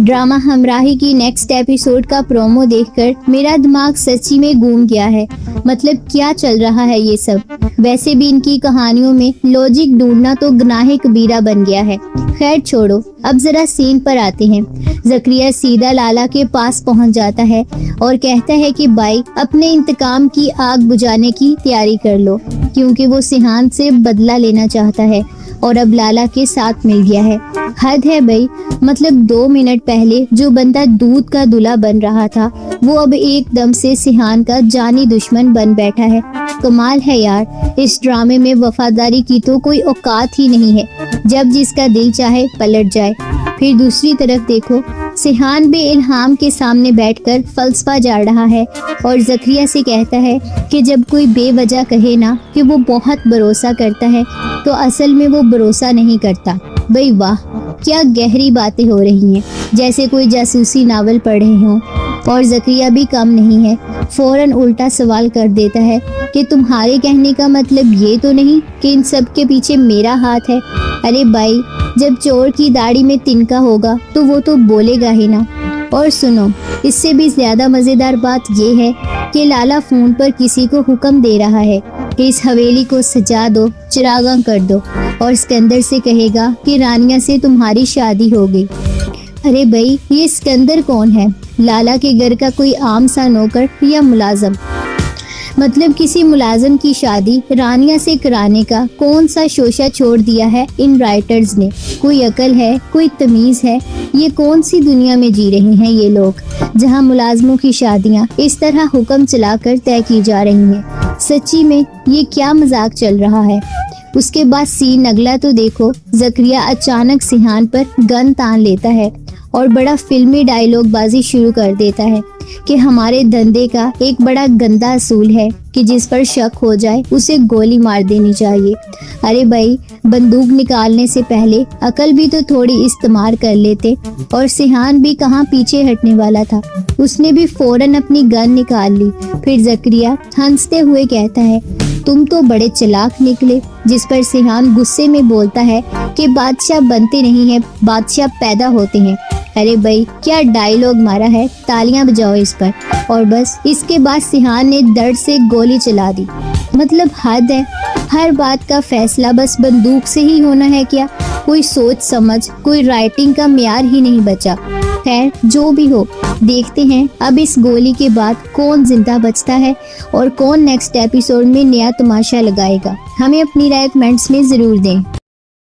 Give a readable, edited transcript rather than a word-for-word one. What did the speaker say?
Drama हमराही की next episode का promo देखकर मेरा दिमाग सच्ची में गूंग गया है। मतलब क्या चल रहा है ये सब। वैसे भी इनकी कहानियों में लॉजिक ढूंढना तो गुनाह कबीरा बन गया है। खैर छोड़ो, अब जरा सीन पर आते हैं। ज़करिया सीधा लाला के पास पहुंच जाता है और कहता है कि भाई अपने इंतकाम की आग बुझाने की तैयारी कर लो, क्योंकि वो सिहान से बदला लेना चाहता है और अब लाला के साथ मिल गया है। हद है भाई। मतलब 2 मिनट पहले जो बंदा दूध का दूल्हा बन रहा था वो अब एकदम से सिहान का जानी दुश्मन बन बैठा है। कमाल है यार, इस ड्रामे में वफादारी की तो कोई औकात ही नहीं है। जब जिसका दिल चाहे पलट जाए। फिर दूसरी तरफ देखो, सिहान भी इल्हाम के सामने बैठकर फलसफा झाड़ रहा है और ज़करिया से कहता है कि जब कोई बेवजह कहे ना कि वो बहुत भरोसा करता है तो असल में वो भरोसा नहीं करता। भाई वाह, क्या गहरी बातें हो रही हैं, जैसे कोई जासूसी नावल पढ़ रहे हों। और ज़करिया भी कम नहीं है, फौरन उल्टा सवाल कर देता है कि तुम्हारे कहने का मतलब ये तो नहीं कि इन सब के पीछे मेरा हाथ है। अरे भाई, जब चोर की दाढ़ी में तिनका होगा तो वो तो बोलेगा ही ना। और सुनो, इससे भी ज्यादा मजेदार बात ये है कि लाला फोन पर किसी को हुक्म दे रहा है कि इस हवेली को सजा दो, चिरागा कर दो और सिकंदर से कहेगा कि रानिया से तुम्हारी शादी हो गई। अरे भाई, ये सिकंदर कौन है? लाला के घर का कोई आम सा नौकर या मुलाजम? मतलब किसी मुलाजम की शादी रानिया से कराने का कौन सा शोशा छोड़ दिया है इन राइटर्स ने? कोई अकल है, कोई तमीज है? ये कौन सी दुनिया में जी रहे हैं ये लोग, जहां मुलाजमों की शादियां इस तरह हुक्म चलाकर तय की जा रही हैं? सच्ची में ये क्या मजाक चल रहा है? उसके बाद सीन अगला तो देखो, ज़करिया अचानक सिहान पर गन तान लेता है और बड़ा फिल्मी डायलॉग बाजी शुरू कर देता है कि हमारे धंधे का एक बड़ा गंदा असूल है कि जिस पर शक हो जाए उसे गोली मार देनी चाहिए। अरे भाई, बंदूक निकालने से पहले अकल भी तो थोड़ी इस्तेमाल कर लेते। और सिहान भी कहाँ पीछे हटने वाला था, उसने भी फौरन अपनी गन निकाल ली। फिर ज़करिया हंसते हुए कहता है, तुम तो बड़े चालाक निकले। जिस पर सिहान गुस्से में बोलता है कि बादशाह बनते नहीं है, बादशाह पैदा होते हैं। अरे भाई, क्या डायलॉग मारा है, तालियां बजाओ इस पर। और बस इसके बाद सिहान ने दर्द से गोली चला दी। मतलब हद है, हर बात का फैसला बस बंदूक से ही होना है क्या? कोई सोच समझ, कोई राइटिंग का म्यार ही नहीं बचा। खैर जो भी हो, देखते हैं अब इस गोली के बाद कौन जिंदा बचता है और कौन नेक्स्ट एपिसोड में नया तमाशा लगाएगा। हमें अपनी राय कमेंट्स में जरूर दें।